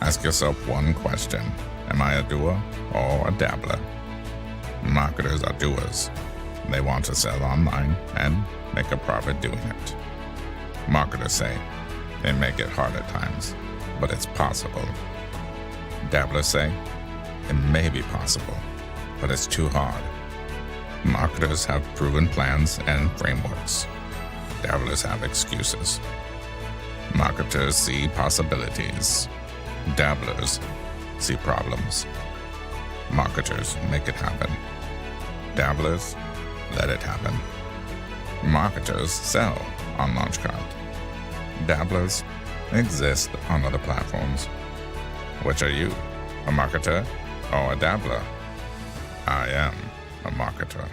Ask yourself one question. Am I a doer or a dabbler? Marketers are doers. They want to sell online and make a profit doing it. Marketers say it may get hard at times, but it's possible. Dabblers say it may be possible, but it's too hard. Marketers have proven plans and frameworks. Dabblers have excuses. Marketers see possibilities. Dabblers see problems. Marketers make it happen. Dabblers let it happen. Marketers sell on Launchcart. Dabblers exist on other platforms. Which are you, a marketer or a dabbler? I am a marketer.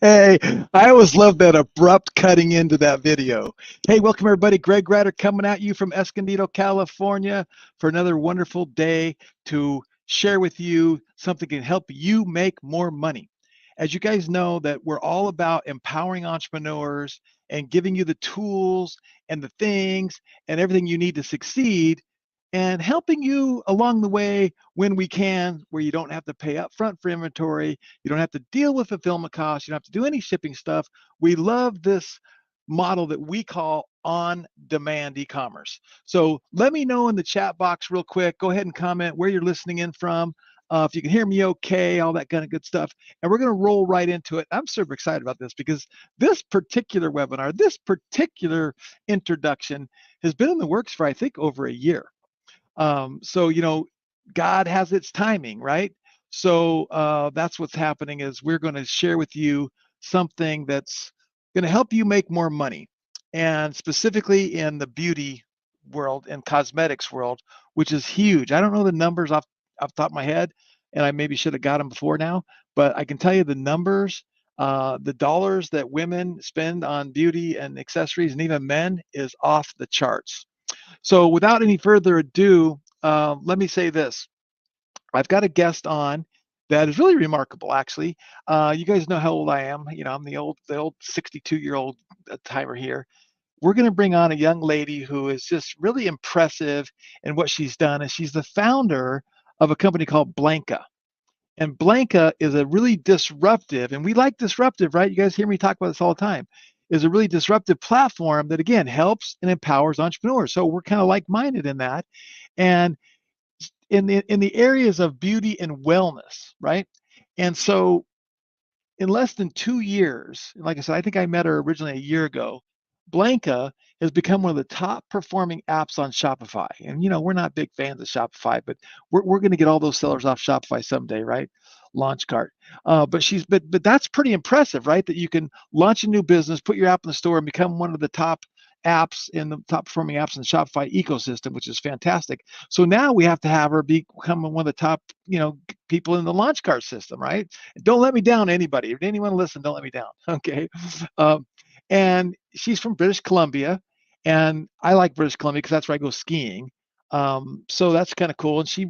Hey, I always love that abrupt cutting into that video. Hey, welcome everybody. Greg Ryder coming at you from Escondido, California for another wonderful day to share with you something that can help you make more money. As you guys know that we're all about empowering entrepreneurs and giving you the tools and the things and everything you need to succeed and helping you along the way when we can, where you don't have to pay up front for inventory, you don't have to deal with fulfillment costs, you don't have to do any shipping stuff. We love this model that we call on-demand e-commerce. So let me know in the chat box real quick. Go ahead and comment where you're listening in from. If you can hear me okay, all that kind of good stuff. And we're going to roll right into it. I'm super excited about this because this particular webinar, this particular introduction has been in the works for, I think, over a year. So, God has its timing, right? So that's what's happening is we're going to share with you something that's going to help you make more money. And specifically in the beauty world and cosmetics world, which is huge. I don't know the numbers off the top of my head, and I maybe should have got them before now, but I can tell you the numbers, the dollars that women spend on beauty and accessories and even men is off the charts. So without any further ado, let me say this. I've got a guest on that is really remarkable, actually. You guys know how old I am. I'm the old 62-year-old timer here. We're going to bring on a young lady who is just really impressive in what she's done. And she's the founder of a company called Blanca. And Blanca is a really disruptive, and we like disruptive, right? You guys hear me talk about this all the time, is a really disruptive platform that, again, helps and empowers entrepreneurs. So we're kind of like-minded in that. And in the areas of beauty and wellness, right? And so in less than 2 years, like I said, I think I met her originally a year ago, Blanca has become one of the top performing apps on Shopify. And we're not big fans of Shopify, but we're going to get all those sellers off Shopify someday, right? Launch cart. But that's pretty impressive, right? That you can launch a new business, put your app in the store, and become one of the top apps in the top performing apps in the Shopify ecosystem, which is fantastic. So now we have to have her become one of the top, people in the launch cart system, right? Don't let me down, anybody. If anyone listen, don't let me down. Okay. And she's from British Columbia, and I like British Columbia because that's where I go skiing. So that's kind of cool. And she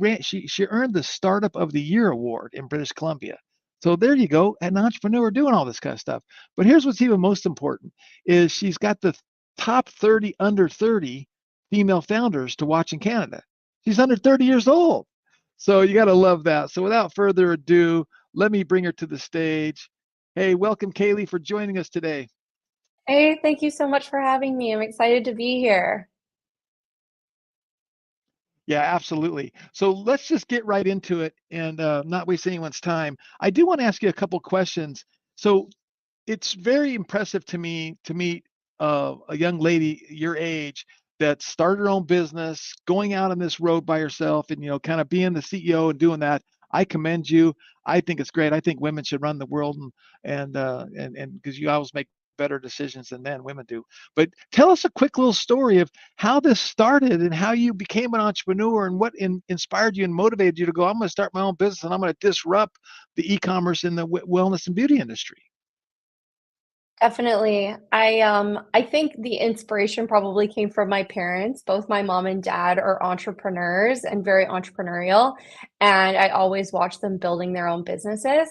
earned the Startup of the Year award in British Columbia. So there you go, an entrepreneur doing all this kind of stuff. But here's what's even most important is she's got the top 30 under 30 female founders to watch in Canada. She's under 30 years old. So you got to love that. So without further ado, let me bring her to the stage. Hey, welcome, Kaylee, for joining us today. Hey, thank you so much for having me. I'm excited to be here. Yeah, absolutely. So let's just get right into it and not waste anyone's time. I do want to ask you a couple questions. So it's very impressive to me to meet a young lady your age that started her own business, going out on this road by herself, and kind of being the CEO and doing that. I commend you. I think it's great. I think women should run the world, and because you always make better decisions than women do. But tell us a quick little story of how this started and how you became an entrepreneur and what inspired you and motivated you to go, I'm going to start my own business and I'm going to disrupt the e-commerce in the wellness and beauty industry. Definitely. I think the inspiration probably came from my parents. Both my mom and dad are entrepreneurs and very entrepreneurial, and I always watched them building their own businesses.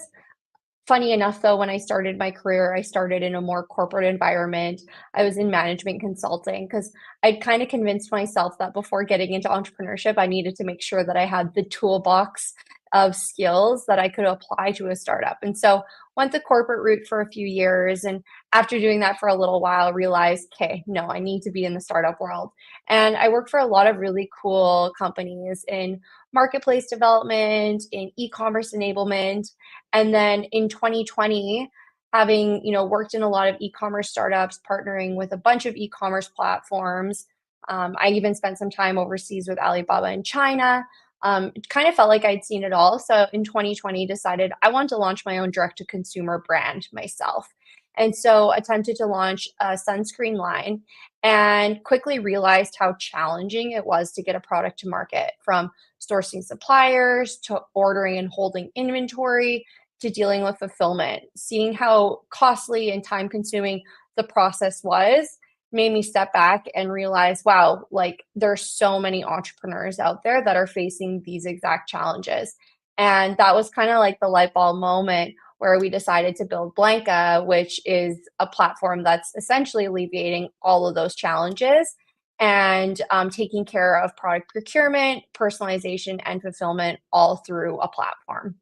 Funny enough, though, when I started my career, I started in a more corporate environment. I was in management consulting because I'd kind of convinced myself that before getting into entrepreneurship, I needed to make sure that I had the toolbox of skills that I could apply to a startup. And so went the corporate route for a few years. And after doing that for a little while, realized, okay, no, I need to be in the startup world. And I worked for a lot of really cool companies in marketplace development, in e-commerce enablement. And then in 2020, having worked in a lot of e-commerce startups, partnering with a bunch of e-commerce platforms, I even spent some time overseas with Alibaba in China. It kind of felt like I'd seen it all. So in 2020, decided I wanted to launch my own direct-to-consumer brand myself. And so attempted to launch a sunscreen line and quickly realized how challenging it was to get a product to market, from sourcing suppliers to ordering and holding inventory to dealing with fulfillment. Seeing how costly and time consuming the process was made me step back and realize, wow, like there's so many entrepreneurs out there that are facing these exact challenges. And that was kind of like the light bulb moment where we decided to build Blanca, which is a platform that's essentially alleviating all of those challenges and taking care of product procurement, personalization, and fulfillment all through a platform.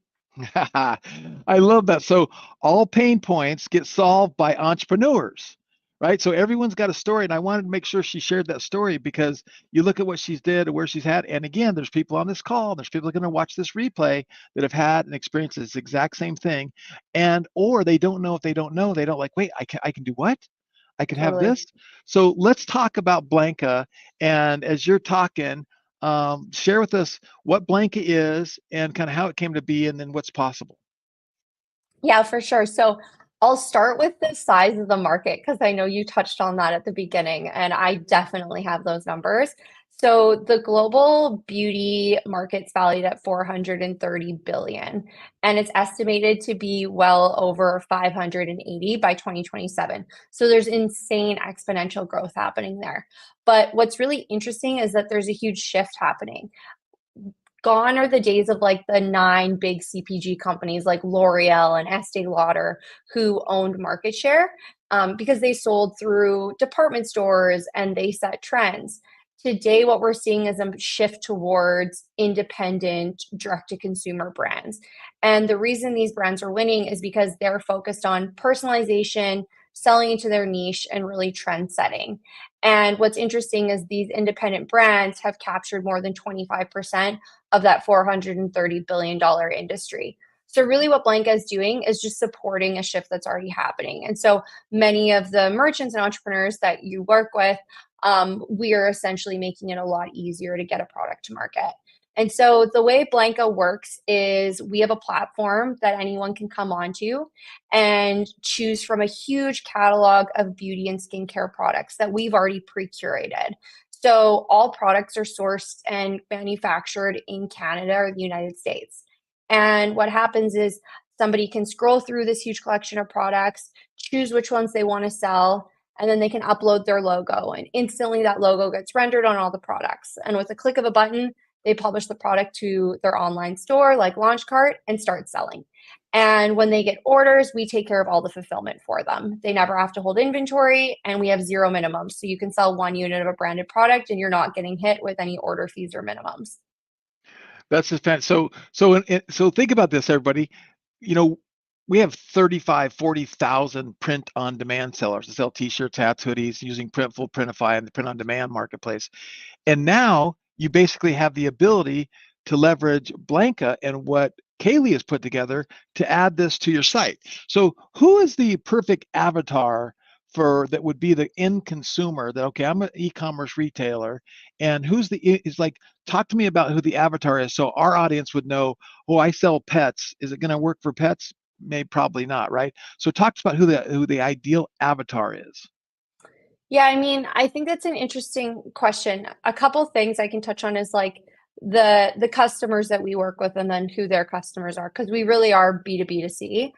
I love that. So all pain points get solved by entrepreneurs, right? So everyone's got a story, and I wanted to make sure she shared that story because you look at what she's did and where she's had. And again, there's people on this call, there's people going to watch this replay that have had and experienced this exact same thing, and or they don't know. If they don't know, they don't like, wait, I can do what? I can have Totally. this. So let's talk about Blanca. And as you're talking, share with us what Blanca is and kind of how it came to be, and then what's possible. Yeah, for sure. So I'll start with the size of the market because I know you touched on that at the beginning, and I definitely have those numbers. So the global beauty market's valued at 430 billion, and it's estimated to be well over 580 by 2027. So there's insane exponential growth happening there. But what's really interesting is that there's a huge shift happening. Gone are the days of like the 9 big CPG companies like L'Oreal and Estee Lauder who owned market share, because they sold through department stores and they set trends. Today, what we're seeing is a shift towards independent direct to consumer brands. And the reason these brands are winning is because they're focused on personalization, selling into their niche, and really trend setting. And what's interesting is these independent brands have captured more than 25% of that $430 billion industry. So really what Blanca is doing is just supporting a shift that's already happening. And so many of the merchants and entrepreneurs that you work with, we are essentially making it a lot easier to get a product to market. And so the way Blanca works is we have a platform that anyone can come onto and choose from a huge catalog of beauty and skincare products that we've already pre-curated. So all products are sourced and manufactured in Canada or the United States. And what happens is somebody can scroll through this huge collection of products, choose which ones they want to sell, and then they can upload their logo. And instantly that logo gets rendered on all the products. And with a click of a button, they publish the product to their online store like Launchcart and start selling. And when they get orders, we take care of all the fulfillment for them. They never have to hold inventory, and we have zero minimums. So you can sell 1 unit of a branded product and you're not getting hit with any order fees or minimums. That's just so think about this, everybody. You know, we have 35, 40,000 print on demand sellers that sell t-shirts, hats, hoodies using Printful, Printify, and the print on demand marketplace. And now you basically have the ability to leverage Blanca and what Kaylee has put together to add this to your site. So who is the perfect avatar for that would be the end consumer that, okay, I'm an e-commerce retailer, and who's the is like, talk to me about who the avatar is so our audience would know, oh, I sell pets. Is it going to work for pets? Maybe, probably not, right? So talk to us about who the ideal avatar is. Yeah, I mean, I think that's an interesting question. A couple things I can touch on is like the customers that we work with and then who their customers are, because we really are B2B to C.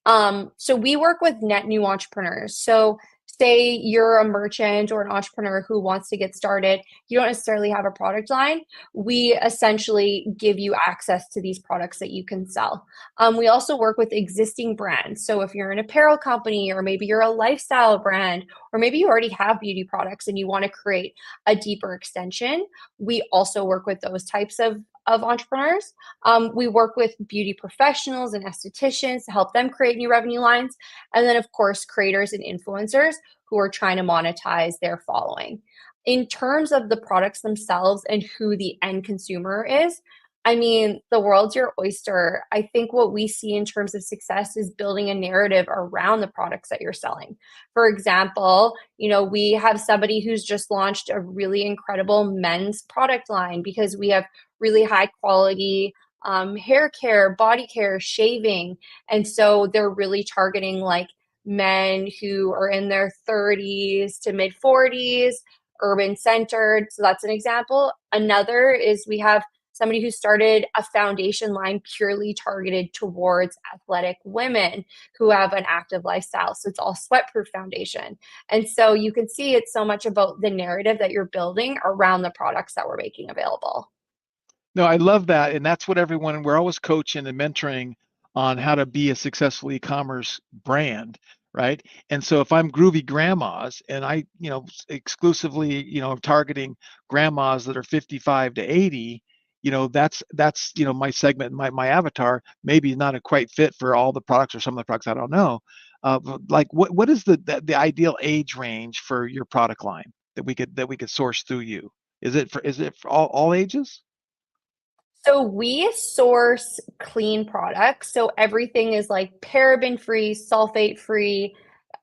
So we work with net new entrepreneurs. So say you're a merchant or an entrepreneur who wants to get started, you don't necessarily have a product line. We essentially give you access to these products that you can sell. We also work with existing brands. So if you're an apparel company, or maybe you're a lifestyle brand, or maybe you already have beauty products and you want to create a deeper extension, we also work with those types of entrepreneurs. We work with beauty professionals and estheticians to help them create new revenue lines. And then, of course, creators and influencers who are trying to monetize their following. In terms of the products themselves and who the end consumer is, I mean, the world's your oyster. I think what we see in terms of success is building a narrative around the products that you're selling. For example, we have somebody who's just launched a really incredible men's product line because we have really high quality hair care, body care, shaving. And so they're really targeting like men who are in their 30s to mid 40s, urban centered. So that's an example. Another is we have somebody who started a foundation line purely targeted towards athletic women who have an active lifestyle. So it's all sweatproof foundation. And so you can see it's so much about the narrative that you're building around the products that we're making available. No, I love that. And that's what we're always coaching and mentoring on how to be a successful e-commerce brand, right? And so if I'm Groovy Grandmas and I, exclusively, targeting grandmas that are 55 to 80, that's my segment, my avatar, maybe not a quite fit for all the products or some of the products, I don't know. But like what is the ideal age range for your product line that we could source through you? Is it for all ages? So we source clean products. So everything is like paraben free, sulfate free,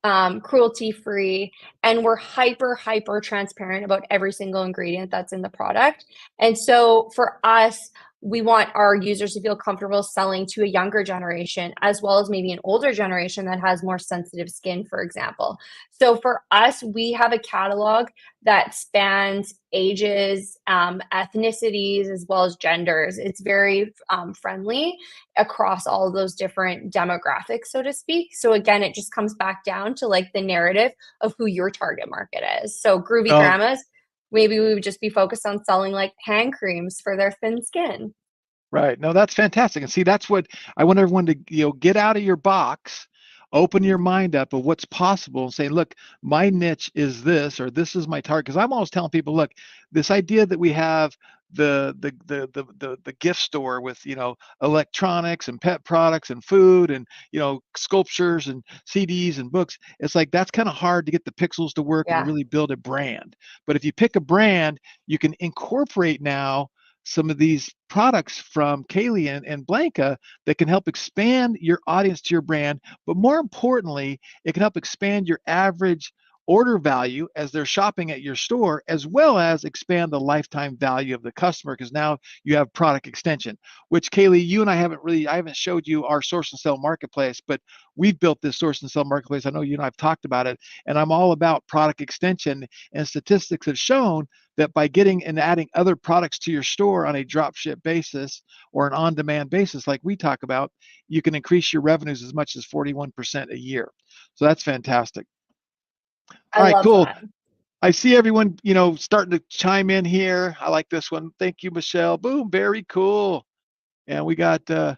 cruelty free, and we're hyper transparent about every single ingredient that's in the product. And so for us, we want our users to feel comfortable selling to a younger generation as well as maybe an older generation that has more sensitive skin, for example. So for us, we have a catalog that spans ages, ethnicities, as well as genders. It's very friendly across all of those different demographics, so to speak. So again, it just comes back down to like the narrative of who your target market is. So Groovy No, Grandmas, maybe we would just be focused on selling like hand creams for their thin skin. right. No, that's fantastic. And see, that's what I want everyone to, get out of your box, open your mind up of what's possible and say, look, my niche is this, or this is my target. Because I'm always telling people, look, this idea that we have the gift store with, electronics and pet products and food and, sculptures and CDs and books, it's like that's kind of hard to get the pixels to work and to Yeah, really build a brand. But if you pick a brand, you can incorporate now some of these products from Kaylee and Blanca that can help expand your audience to your brand. But more importantly, it can help expand your average order value as they're shopping at your store, as well as expand the lifetime value of the customer because now you have product extension, which Kaylee, you and I haven't showed you our source and sell marketplace, but we've built this source and sell marketplace. I know you and I've talked about it, and I'm all about product extension, and statistics have shown that by getting and adding other products to your store on a drop ship basis or an on-demand basis like we talk about, you can increase your revenues as much as 41% a year. So that's fantastic. I All right, love cool. that. I see everyone, starting to chime in here. I like this one. Thank you, Michelle. Boom, very cool. And we got Darnice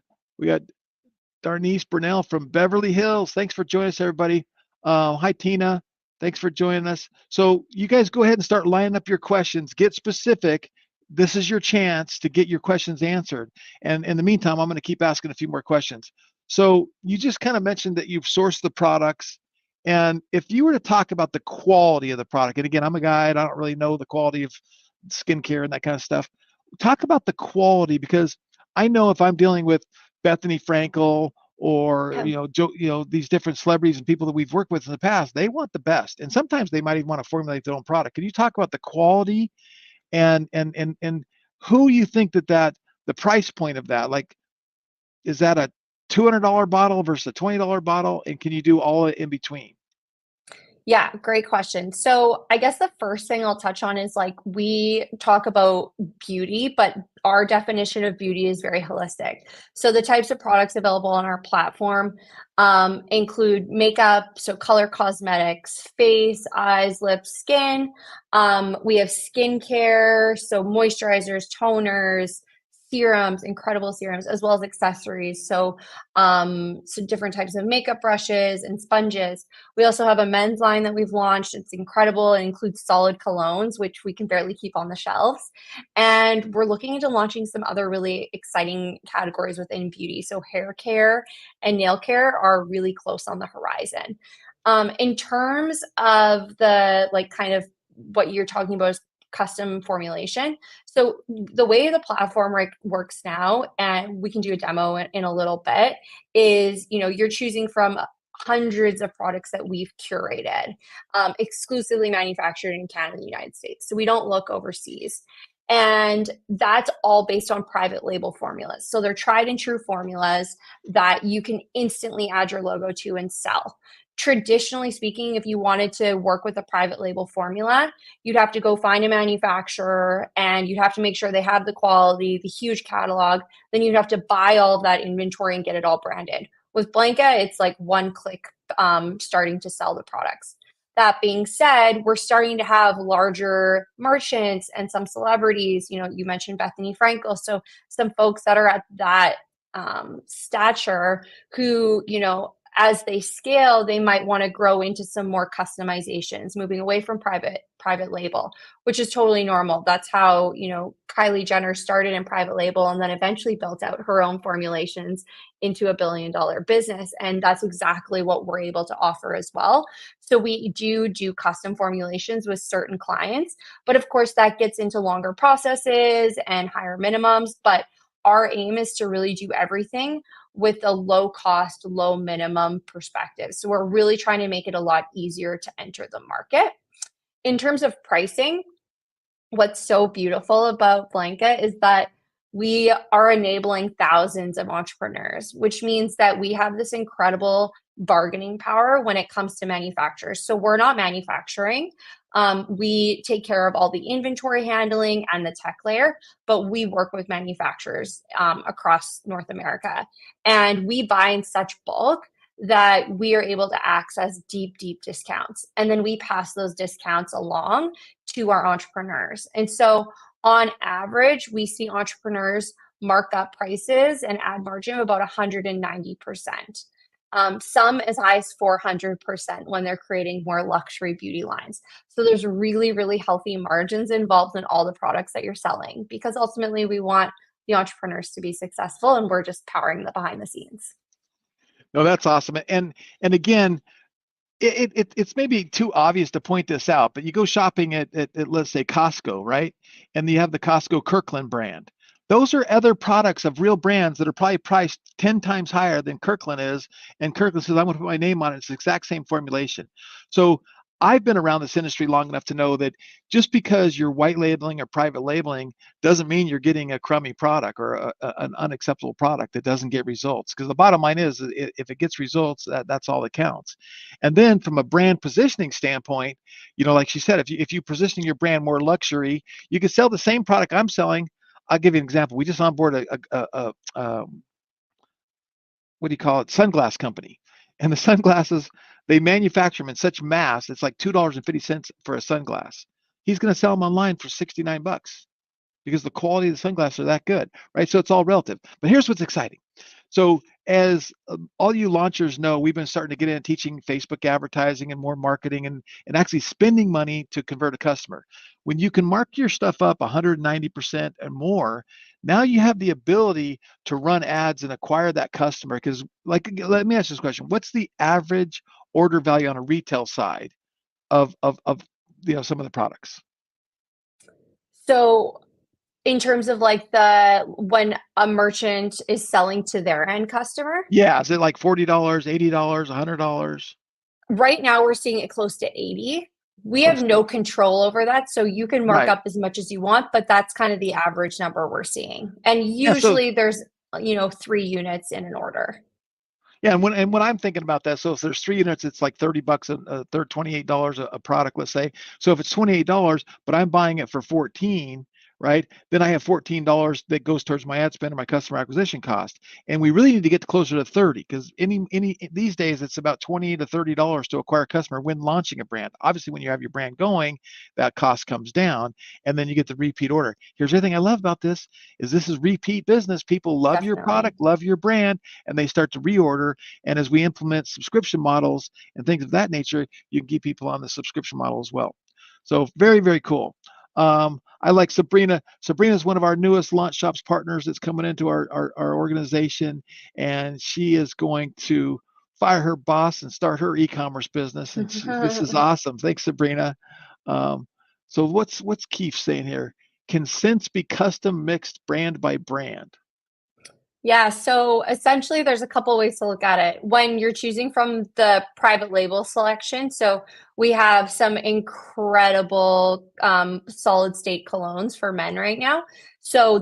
Burnell from Beverly Hills. Thanks for joining us, everybody. Hi, Tina. Thanks for joining us. So you guys go ahead and start lining up your questions. Get specific. This is your chance to get your questions answered. And in the meantime, I'm going to keep asking a few more questions. So you just kind of mentioned that you've sourced the products. And if you were to talk about the quality of the product, and again, I'm a guy, and I don't really know the quality of skincare and that kind of stuff. Talk about the quality because I know if I'm dealing with Bethany Frankel or these different celebrities and people that we've worked with in the past, they want the best, and sometimes they might even want to formulate their own product. Can you talk about the quality and who you think that the price point of that, like, is that a $200 bottle versus a $20 bottle, and can you do all in between? Yeah, great question. So I guess the first thing I'll touch on is like we talk about beauty, but our definition of beauty is very holistic. So the types of products available on our platform include makeup, so color cosmetics, face, eyes, lips, skin. We have skincare, so moisturizers, toners, serums, incredible serums, as well as accessories. So different types of makeup brushes and sponges. We also have a men's line that we've launched. It's incredible. It includes solid colognes, which we can barely keep on the shelves. And we're looking into launching some other really exciting categories within beauty. So hair care and nail care are really close on the horizon. In terms of the like kind of what you're talking about is custom formulation. So the way the platform works now, and we can do a demo in a little bit, is you're choosing from hundreds of products that we've curated, exclusively manufactured in Canada and the United States. So we don't look overseas. And that's all based on private label formulas. So they're tried and true formulas that you can instantly add your logo to and sell. Traditionally speaking, if you wanted to work with a private label formula, you'd have to go find a manufacturer and you'd have to make sure they have the quality, the huge catalog. Then you'd have to buy all of that inventory and get it all branded. With Blanca, it's like one click starting to sell the products. That being said, we're starting to have larger merchants and some celebrities. You mentioned Bethany Frankel. So some folks that are at that stature who, as they scale, they might want to grow into some more customizations, moving away from private label, which is totally normal. That's how, Kylie Jenner started in private label and then eventually built out her own formulations into $1 billion business. And that's exactly what we're able to offer as well. So we do custom formulations with certain clients, but of course that gets into longer processes and higher minimums. But our aim is to really do everything with a low cost, low minimum perspective. So we're really trying to make it a lot easier to enter the market. In terms of pricing, what's so beautiful about Blanca is that we are enabling thousands of entrepreneurs, which means that we have this incredible bargaining power when it comes to manufacturers. So we're not manufacturing. We take care of all the inventory handling and the tech layer, but we work with manufacturers across North America. And we buy in such bulk that we are able to access deep discounts. And then we pass those discounts along to our entrepreneurs. And so on average, we see entrepreneurs mark up prices and add margin of about 190%. Some as high as 400% when they're creating more luxury beauty lines. So there's really healthy margins involved in all the products that you're selling, because ultimately we want the entrepreneurs to be successful and we're just powering the behind the scenes. No, that's awesome. And again, it's maybe too obvious to point this out, but you go shopping at let's say Costco, right? And you have the Costco Kirkland brand. Those are other products of real brands that are probably priced 10 times higher than Kirkland is. And Kirkland says, I'm going to put my name on it. It's the exact same formulation. So I've been around this industry long enough to know that just because you're white labeling or private labeling doesn't mean you're getting a crummy product or an unacceptable product that doesn't get results. Because the bottom line is, if it gets results, that's all that counts. And then from a brand positioning standpoint, like she said, if you positioning your brand more luxury, you can sell the same product I'm selling. I'll give you an example. We just onboarded a what do you call it? Sunglass company. And the sunglasses, they manufacture them in such mass, it's like $2.50 for a sunglass. He's going to sell them online for $69 because the quality of the sunglasses are that good, right? So it's all relative. But here's what's exciting. So as all you launchers know, we've been starting to get into teaching Facebook advertising and more marketing and actually spending money to convert a customer. When you can mark your stuff up 190% and more, now you have the ability to run ads and acquire that customer. Because let me ask this question. What's the average order value on a retail side of some of the products? So In terms of like when a merchant is selling to their end customer? Yeah, is it like $40, $80, $100? Right now we're seeing it close to 80. We have Close to no control over that, so you can mark right. up as much as you want, but that's kind of the average number we're seeing. And Yeah, so usually there's, 3 units in an order. yeah, and when I'm thinking about that, so if there's 3 units, it's like $30 a third, $28 a product, let's say. So if it's $28, but I'm buying it for 14, right? Then I have $14 that goes towards my ad spend and my customer acquisition cost. And we really need to get closer to 30 because any these days it's about $20 to $30 to acquire a customer when launching a brand. Obviously, when you have your brand going, that cost comes down, and then you get the repeat order. Here's the thing I love about this is repeat business. People love your Definitely. product, love your brand, and they start to reorder. And as we implement subscription models and things of that nature, you can keep people on the subscription model as well. So very, very cool. I like Sabrina. Sabrina is one of our newest Launch Shops partners that's coming into our organization, and she is going to fire her boss and start her e-commerce business. And this is awesome. Thanks, Sabrina. Um, so what's Keith saying here? Can scents be custom mixed brand by brand? Yeah, so essentially there's a couple ways to look at it. When you're choosing from the private label selection, so we have some incredible solid state colognes for men right now. So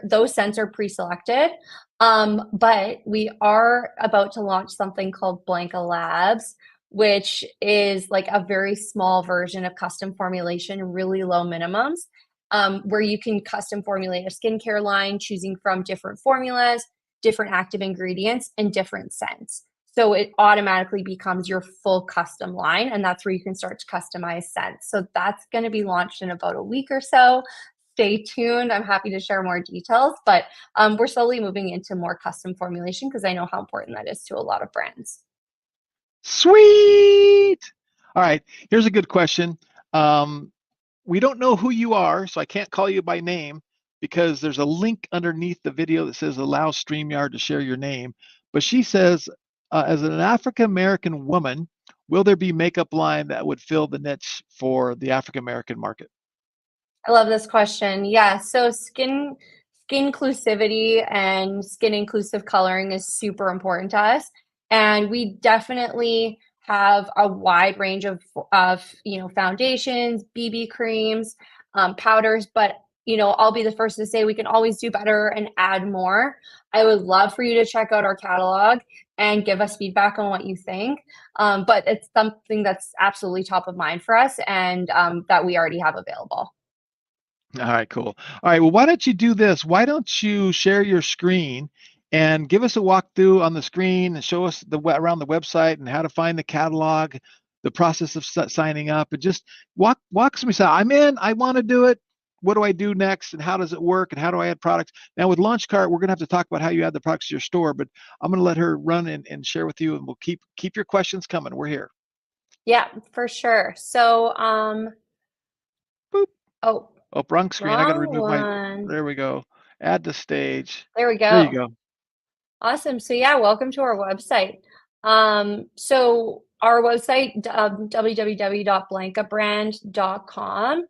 those scents are pre-selected. But we are about to launch something called Blanca Labs, which is like a very small version of custom formulation, really low minimums, where you can custom formulate a skincare line, choosing from different formulas, different active ingredients, and different scents. So it automatically becomes your full custom line, and that's where you can start to customize scents. So that's going to be launched in about a week or so. Stay tuned. I'm happy to share more details, but we're slowly moving into more custom formulation because I know how important that is to a lot of brands. Sweet. All right. Here's a good question. We don't know who you are, so I can't call you by name because there's a link underneath the video that says allow StreamYard to share your name. But she says, as an African American woman, will there be makeup line that would fill the niche for the African American market? I love this question. Yeah, so skin inclusivity and skin inclusive coloring is super important to us, and we definitely have a wide range of foundations, BB creams, powders. But I'll be the first to say we can always do better and add more. I would love for you to check out our catalog and give us feedback on what you think. But it's something that's absolutely top of mind for us and that we already have available. All right, cool. All right, well, why don't you do this? Why don't you share your screen and give us a walkthrough on the screen and show us around the website and how to find the catalog, the process of signing up, and just walk me. Say, I'm in. I want to do it. What do I do next, and how does it work, and how do I add products? Now with LaunchCart, we're gonna have to talk about how you add the products to your store, but I'm gonna let her run and share with you, and we'll keep your questions coming. We're here. Yeah, for sure. So, Boop. oh, Oh, wrong screen. I got to wrong remove my. one. There we go. Add to stage. There we There you go. go. Awesome. So yeah, welcome to our website. So our website, www.blancabrand.com.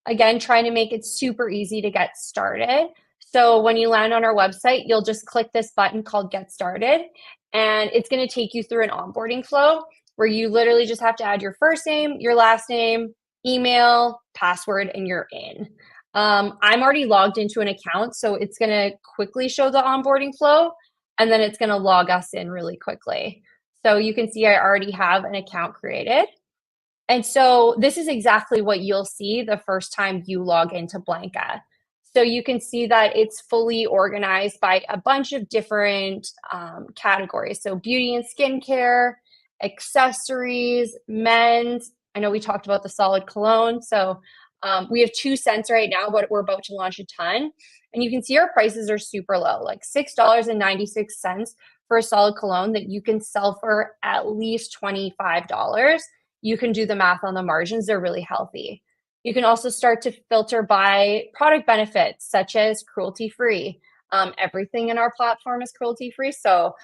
Again, trying to make it super easy to get started. So when you land on our website, you'll just click this button called Get Started, and it's going to take you through an onboarding flow where you literally just have to add your first name, your last name, email, password, and you're in. I'm already logged into an account, so it's going to quickly show the onboarding flow, and then it's going to log us in really quickly. So you can see I already have an account created. And so this is exactly what you'll see the first time you log into Blanca. So you can see that it's fully organized by a bunch of different categories. So beauty and skincare, accessories, men's. I know we talked about the solid cologne. So we have 2 scents right now, but we're about to launch a ton. And you can see our prices are super low, like $6.96 for a solid cologne that you can sell for at least $25. You can do the math on the margins. They're really healthy. You can also start to filter by product benefits, such as cruelty-free. Everything in our platform is cruelty-free, so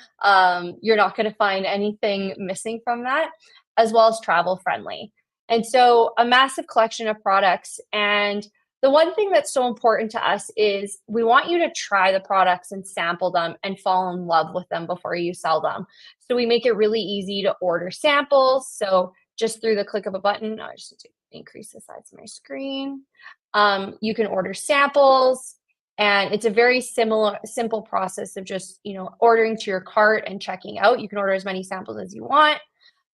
you're not going to find anything missing from that, as well as travel-friendly. And so a massive collection of products. And The one thing that's so important to us is we want you to try the products and sample them and fall in love with them before you sell them. So we make it really easy to order samples. So just through the click of a button, I just need to increase the size of my screen. You can order samples, and it's a very simple process of just, ordering to your cart and checking out. You can order as many samples as you want.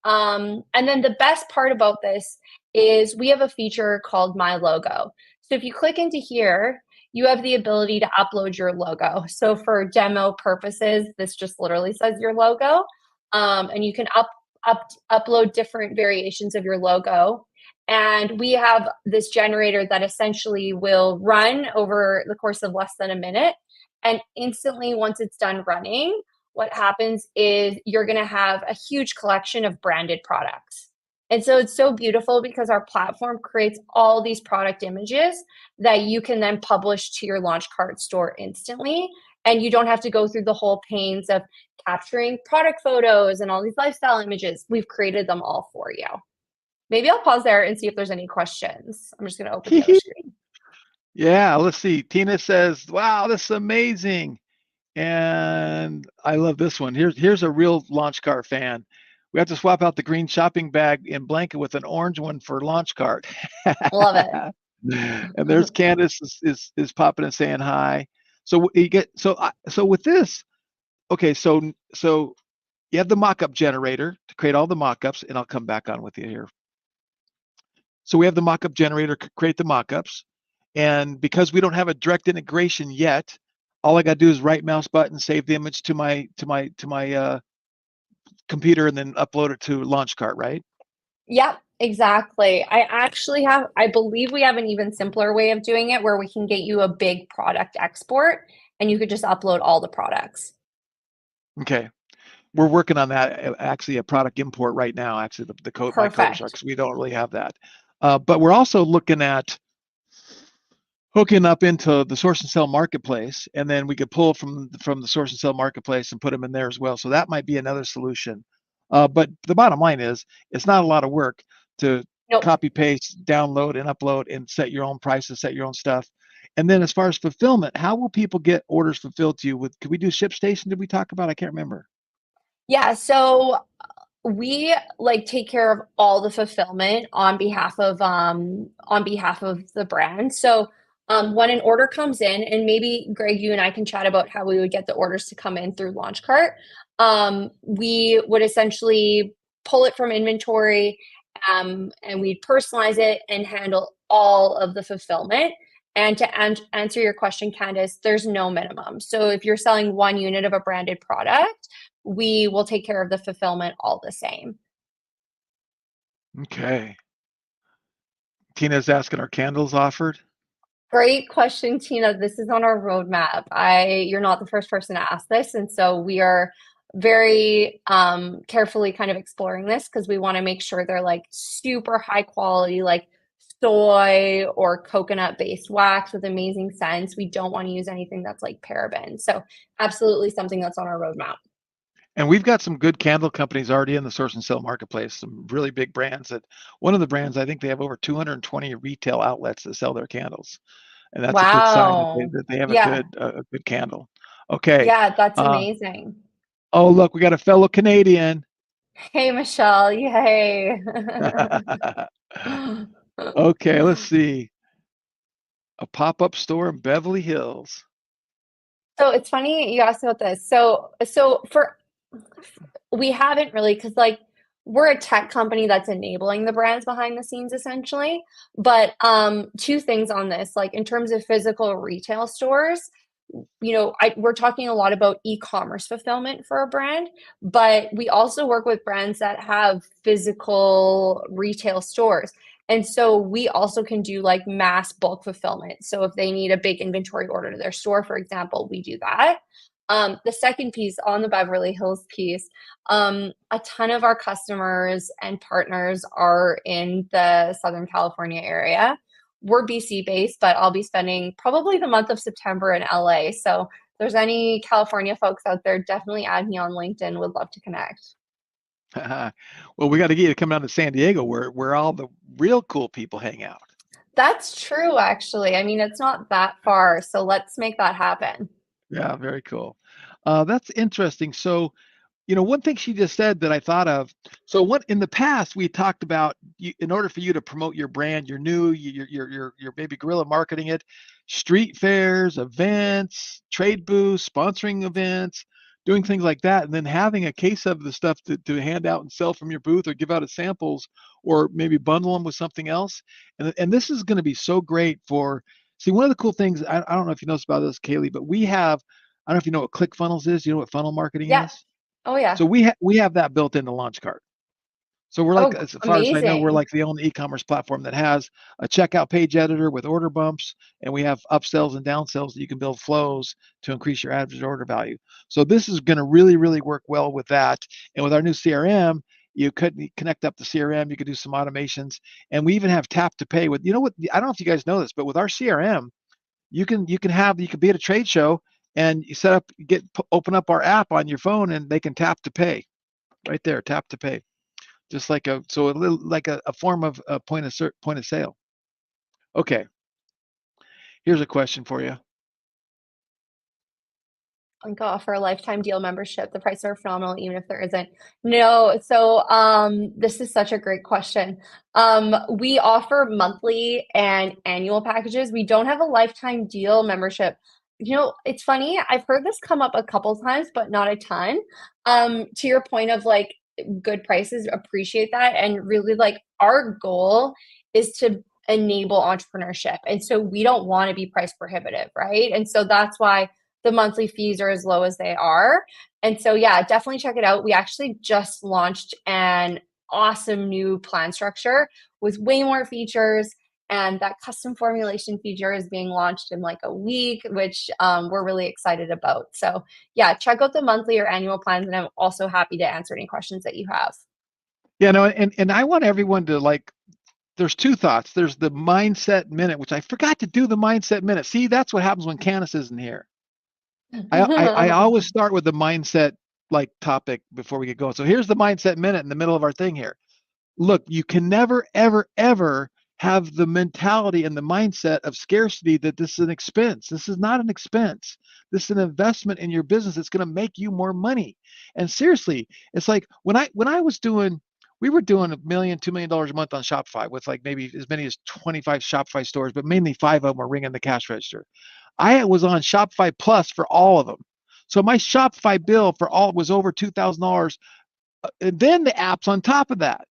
And then the best part about this is we have a feature called My Logo. So if you click into here, you have the ability to upload your logo. So for demo purposes, this just literally says your logo. And you can upload different variations of your logo. And we have this generator that essentially will run over the course of less than a minute. And instantly, once it's done running, what happens is you're going to have a huge collection of branded products. And so it's so beautiful because our platform creates all these product images that you can then publish to your launch cart store instantly. And you don't have to go through the whole pains of capturing product photos and all these lifestyle images. We've created them all for you. Maybe I'll pause there and see if there's any questions. I'm just going to open the other screen. Yeah, let's see. Tina says, wow, this is amazing. And I love this one. Here's a real launch cart fan. We have to swap out the green shopping bag and blanket with an orange one for launch cart. Love it. And there's Candace is popping and saying hi. So you get so with this, okay. So you have the mock-up generator to create all the mock-ups, and I'll come back on with you here. So we have the mock-up generator to create the mock-ups, and because we don't have a direct integration yet, all I got to do is right mouse button, save the image to my computer, and then upload it to Launchcart, right? Yep, exactly. I believe we have an even simpler way of doing it where we can get you a big product export and you could just upload all the products. Okay. We're working on that, actually a product import right now, actually the code, my code because we don't really have that. But we're also looking at hooking up into the source and sell marketplace, and then we could pull from the source and sell marketplace and put them in there as well. So that might be another solution. But the bottom line is, it's not a lot of work to copy, paste, download, and upload, and set your own prices, set your own stuff. And then as far as fulfillment, how will people get orders fulfilled to you? Could we do ShipStation? Did we talk about? I can't remember. Yeah, so we take care of all the fulfillment on behalf of the brand. So when an order comes in, and maybe Greg, you and I can chat about how we would get the orders to come in through Launchcart. We would essentially pull it from inventory, and we'd personalize it and handle all of the fulfillment. And to answer your question, Candace, there's no minimum. So if you're selling 1 unit of a branded product, we will take care of the fulfillment all the same. Okay. Tina's asking, are candles offered? Great question, Tina. This is on our roadmap. You're not the first person to ask this, and so we are very carefully kind of exploring this because we want to make sure they're super high quality, soy or coconut based wax with amazing scents. We don't want to use anything that's paraben. So absolutely something that's on our roadmap. And we've got some good candle companies already in the source and sell marketplace, some really big brands. That one of the brands, I think they have over 220 retail outlets that sell their candles. And that's a good sign that they have a good candle. Okay. Yeah, that's amazing. Oh, look, we got a fellow Canadian. Hey, Michelle. Yay. Okay, let's see. A pop-up store in Beverly Hills. So it's funny you asked about this. So we haven't really, because we're a tech company that's enabling the brands behind the scenes essentially. But 2 things on this, in terms of physical retail stores, we're talking a lot about e-commerce fulfillment for a brand, but we also work with brands that have physical retail stores. And so we also can do mass bulk fulfillment. So if they need a big inventory order to their store, for example, we do that. The second piece on the Beverly Hills piece, a ton of our customers and partners are in the Southern California area. We're BC based, but I'll be spending probably the month of September in LA. So if there's any California folks out there, definitely add me on LinkedIn. Would love to connect. Well, we got to get you to come down to San Diego where all the real cool people hang out. That's true, actually. I mean, it's not that far, so let's make that happen. Yeah, very cool. That's interesting. So, one thing she just said that I thought of. So, what in the past we talked about, in order for you to promote your brand, you're new, you're maybe guerrilla marketing it, street fairs, events, trade booths, sponsoring events, doing things like that, and then having a case of the stuff to hand out and sell from your booth, or give out as samples, or maybe bundle them with something else. And this is going to be so great for. See, one of the cool things, I don't know if you noticed about this, Kaylee, but we have. I don't know if you know what ClickFunnels is. You know what funnel marketing Yeah. is? Oh, yeah. So we have that built into Launchcart. So we're like, Oh, as far as I know, we're amazing. like the only e-commerce platform that has a checkout page editor with order bumps, and we have upsells and downsells that you can build flows to increase your average order value. So this is going to really, really work well with that. And with our new CRM, you could connect up the CRM. You could do some automations, and we even have tap to pay with. You know what? I don't know if you guys know this, but with our CRM, you can be at a trade show and you open up our app on your phone, and they can tap to pay right there, tap to pay, just like a little like a form of a point of sale. Okay, here's a question for you. Like offer a lifetime deal membership. The prices are phenomenal, even if there isn't. No, so this is such a great question. We offer monthly and annual packages. We don't have a lifetime deal membership. It's funny, I've heard this come up a couple times, but not a ton. To your point of like good prices, appreciate that. And really like our goal is to enable entrepreneurship. And so we don't want to be price prohibitive, right? And so that's why the monthly fees are as low as they are. And so, yeah, definitely check it out. We actually just launched an awesome new plan structure with way more features. And that custom formulation feature is being launched in like a week, which we're really excited about. So, yeah, check out the monthly or annual plans. And I'm also happy to answer any questions that you have. Yeah, no, and I want everyone to like. There's two thoughts. There's the mindset minute, which I forgot to do the mindset minute. See, that's what happens when Candace isn't here. I always start with the mindset like topic before we get going. So here's the mindset minute in the middle of our thing here. Look, you can never, ever, ever have the mentality and the mindset of scarcity that this is an expense. This is not an expense. This is an investment in your business. It's going to make you more money. And seriously, it's like when I was doing, we were doing $1 million, $2 million a month on Shopify with like maybe as many as 25 Shopify stores, but mainly 5 of them were ringing the cash register. I was on Shopify Plus for all of them. So my Shopify bill for all was over $2,000, and then the apps on top of that.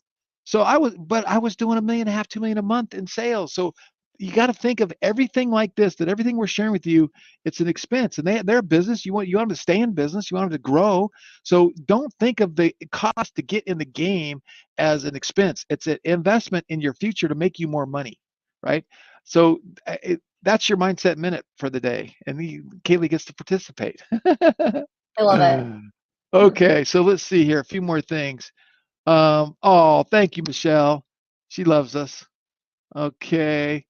So I was doing $1.5 million, 2 million a month in sales. So you got to think of everything like this, that everything we're sharing with you, it's an expense, and they're a business. You want them to stay in business. You want them to grow. So don't think of the cost to get in the game as an expense. It's an investment in your future to make you more money, right? So that's your mindset minute for the day, and Kaylee gets to participate. I love it. Okay, so let's see here. A few more things. Oh, thank you, Michelle. She loves us. Okay.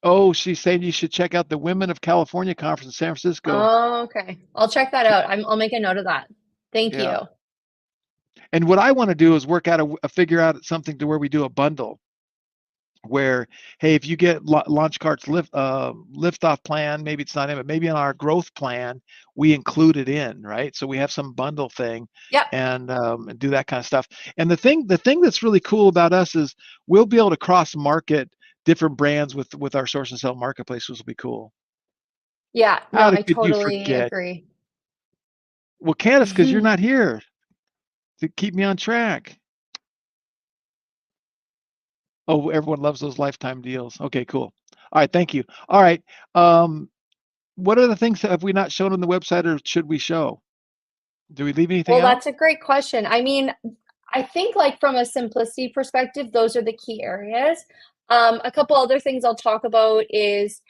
Oh, she's saying you should check out the Women of California conference in San Francisco. Oh, okay. I'll check that out. I'll make a note of that. Thank you. Yeah. And what I want to do is work out figure out something to where we do a bundle where, hey, if you get Launchcart's lift off plan, maybe it's not in, but maybe in our growth plan, we include it in, right? So we have some bundle thing Yep. and do that kind of stuff. And the thing that's really cool about us is we'll be able to cross market different brands with our source and sell marketplace, which will be cool. Yeah. No, How I could you totally forget? agree. Well, Candace, because you're not here to keep me on track. Oh, everyone loves those lifetime deals. Okay, cool. All right, thank you. All right. What are the things that have we not shown on the website, or should we show? Do we leave anything Well, out? that's a great question. I mean, I think like from a simplicity perspective, those are the key areas. A couple other things I'll talk about is,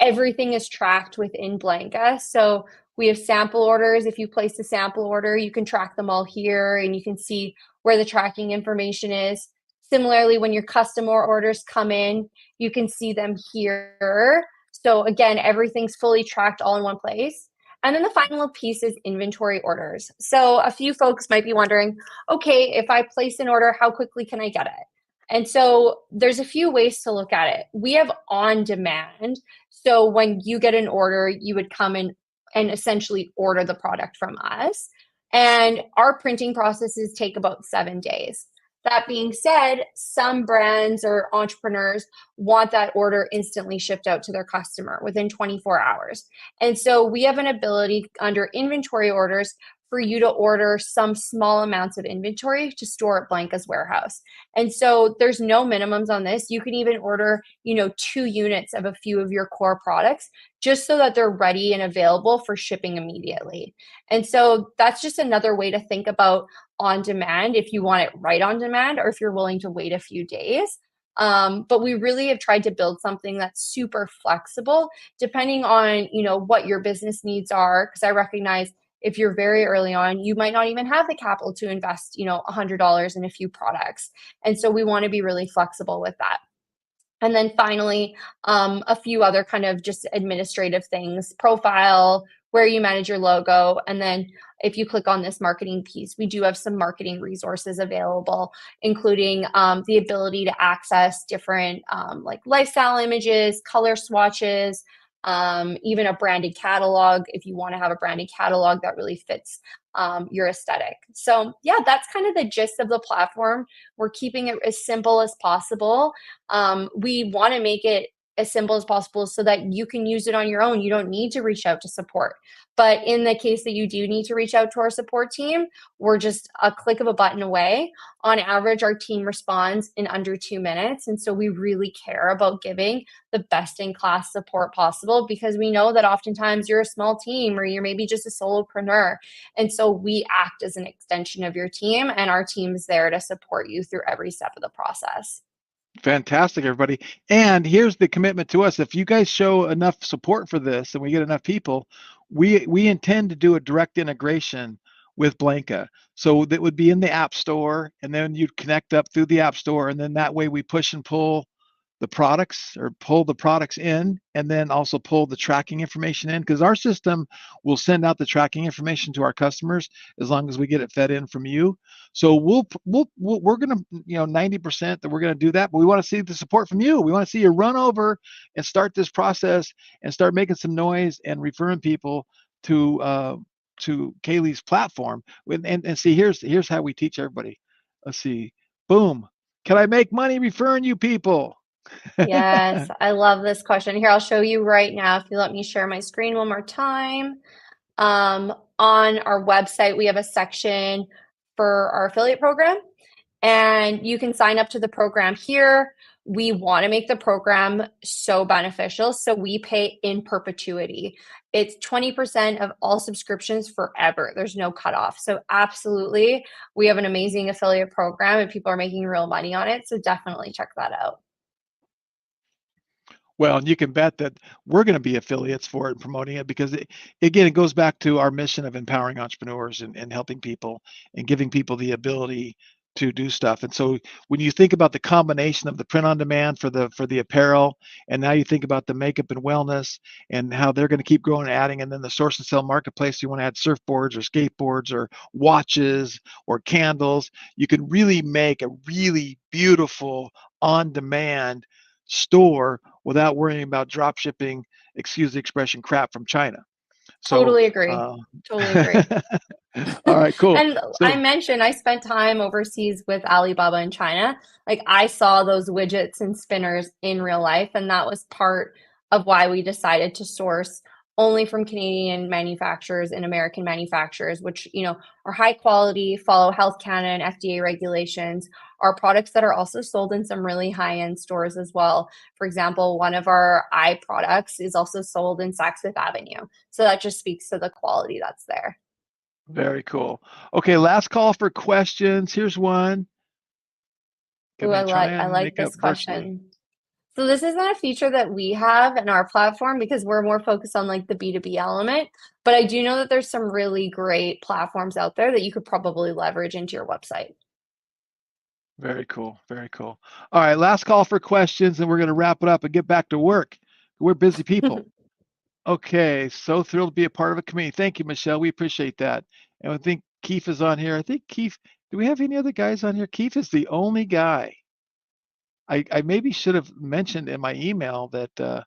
everything is tracked within Blanca. So we have sample orders. If you place a sample order, you can track them all here and you can see where the tracking information is. Similarly, when your customer orders come in, you can see them here. So again, everything's fully tracked all in one place. And then the final piece is inventory orders. So a few folks might be wondering, okay, if I place an order, how quickly can I get it? And so there's a few ways to look at it. We have on demand. So when you get an order, you would come in and essentially order the product from us. And our printing processes take about 7 days. That being said, some brands or entrepreneurs want that order instantly shipped out to their customer within 24 hours. And so we have an ability under inventory orders for you to order some small amounts of inventory to store at Blanca's warehouse. And so there's no minimums on this. You can even order, 2 units of a few of your core products just so that they're ready and available for shipping immediately. And so that's just another way to think about on demand if you want it right on demand or if you're willing to wait a few days. But we really have tried to build something that's super flexible depending on, what your business needs are. Because I recognize if you're very early on, you might not even have the capital to invest, $100 in a few products. And so we want to be really flexible with that. And then finally, a few other kind of just administrative things, profile, where you manage your logo. And then if you click on this marketing piece, we do have some marketing resources available, including the ability to access different like lifestyle images, color swatches, even a branded catalog if you want to have a branded catalog that really fits your aesthetic. So yeah, that's kind of the gist of the platform. We're keeping it as simple as possible. We want to make it as simple as possible so that you can use it on your own. You don't need to reach out to support. But in the case that you do need to reach out to our support team, we're just a click of a button away. On average, our team responds in under 2 minutes. And so we really care about giving the best in class support possible because we know that oftentimes you're a small team or you're maybe just a solopreneur. And so we act as an extension of your team, and our team is there to support you through every step of the process. Fantastic, everybody. And here's the commitment to us. If you guys show enough support for this and we get enough people, we intend to do a direct integration with Blanca. So that would be in the App Store, and then you'd connect up through the App Store, and then that way we push and pull the products or pull the products in, and then also pull the tracking information in, because our system will send out the tracking information to our customers as long as we get it fed in from you. So we're going to, 90% that we're going to do that, but we want to see the support from you. We want to see you run over and start this process and start making some noise and referring people to Kaylee's platform. And see, here's how we teach everybody. Let's see. Boom. Can I make money referring you people? Yes, I love this question. Here, I'll show you right now. If you let me share my screen one more time. On our website, we have a section for our affiliate program, and you can sign up to the program here. We want to make the program so beneficial, so we pay in perpetuity. It's 20% of all subscriptions forever. There's no cutoff. So absolutely, we have an amazing affiliate program and people are making real money on it. So definitely check that out. Well, and you can bet that we're going to be affiliates for it and promoting it because, again, it goes back to our mission of empowering entrepreneurs and helping people and giving people the ability to do stuff. And so when you think about the combination of the print on demand for the apparel, and now you think about the makeup and wellness and how they're going to keep growing and adding, and then the source and sell marketplace, you want to add surfboards or skateboards or watches or candles, you can really make a really beautiful on demand store without worrying about drop shipping, excuse the expression, crap from China. So, Totally agree. Totally agree. all right, cool. And So, I mentioned I spent time overseas with Alibaba in China. Like I saw those widgets and spinners in real life, and that was part of why we decided to source only from Canadian manufacturers and American manufacturers, which, are high quality, follow Health Canada and FDA regulations, are products that are also sold in some really high-end stores as well. For example, one of our eye products is also sold in Saks Fifth Avenue. So that just speaks to the quality that's there. very cool. Okay, last call for questions. Here's one. Can Ooh, they try I on like makeup this virtually? question. So this isn't a feature that we have in our platform because we're more focused on like the B2B element, but I do know that there's some really great platforms out there that you could probably leverage into your website. Very cool. Very cool. All right, last call for questions, and we're going to wrap it up and get back to work. We're busy people. Okay, so thrilled to be a part of a community. Thank you, Michelle. We appreciate that. And I think Keith is on here. I think Keith, do we have any other guys on here? Keith is the only guy. I maybe should have mentioned in my email that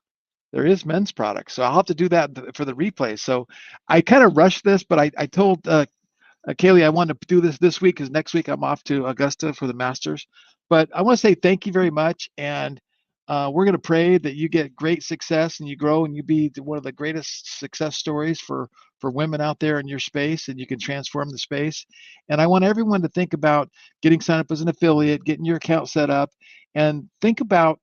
there is men's products. So I'll have to do that for the replay. So I kind of rushed this, but I told Kaylee, I wanted to do this week because next week I'm off to Augusta for the Masters. But I want to say thank you very much, and we're going to pray that you get great success and you grow and you be one of the greatest success stories for women out there in your space, and you can transform the space. And I want everyone to think about getting signed up as an affiliate, getting your account set up, and think about,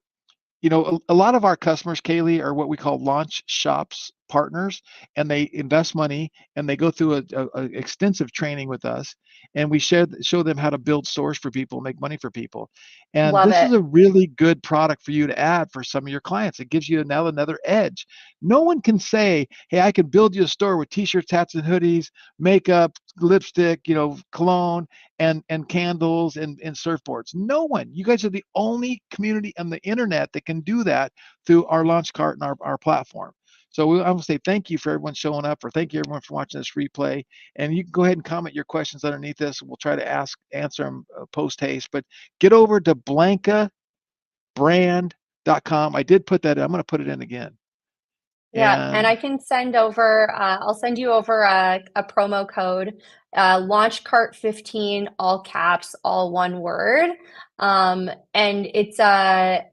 a lot of our customers, Kaylee, are what we call launch shops partners, and they invest money and they go through a extensive training with us, and we show them how to build stores for people, make money for people. And Love this it. is a really good product for you to add for some of your clients. It gives you another edge. No one can say, hey, I can build you a store with t-shirts, hats, and hoodies, makeup, lipstick, cologne, and candles and surfboards. No one. You guys are the only community on the internet that can do that through our launch cart and our platform. So I want to say thank you for everyone showing up, or thank you everyone for watching this replay. And you can go ahead and comment your questions underneath this, and we'll try to answer them post haste. But get over to blancabrand.com. I did put that in. I'm going to put it in again. Yeah, and I And can send over, I'll send you over a promo code, launchcart15, all caps, all one word. And it's a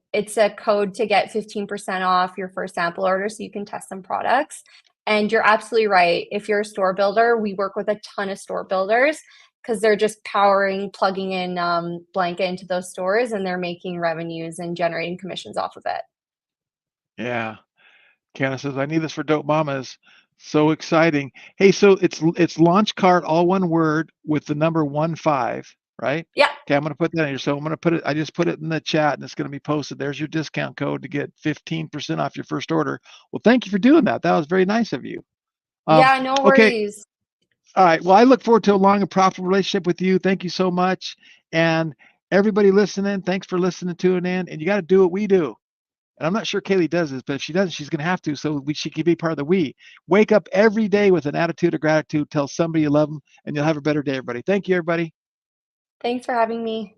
code to get 15% off your first sample order so you can test some products. And you're absolutely right. If you're a store builder, we work with a ton of store builders because they're just plugging in Blanca into those stores, and they're making revenues and generating commissions off of it. yeah. Candace says, I need this for Dope Mamas. So exciting. Hey, so it's launch cart, all one word with the number 15, right? Yeah. Okay, I'm going to put that in here. So I'm going to put it, I just put it in the chat and it's going to be posted. There's your discount code to get 15% off your first order. Well, thank you for doing that. That was very nice of you. Yeah, no Okay. worries. All right. Well, I look forward to a long and profitable relationship with you. Thank you so much. And everybody listening, thanks for listening to it in. And you got to do what we do. And I'm not sure Kaylee does this, but if she doesn't, she's going to have to. So she can be part of the we. Wake up every day with an attitude of gratitude. Tell somebody you love them, and you'll have a better day, everybody. Thank you, everybody. Thanks for having me.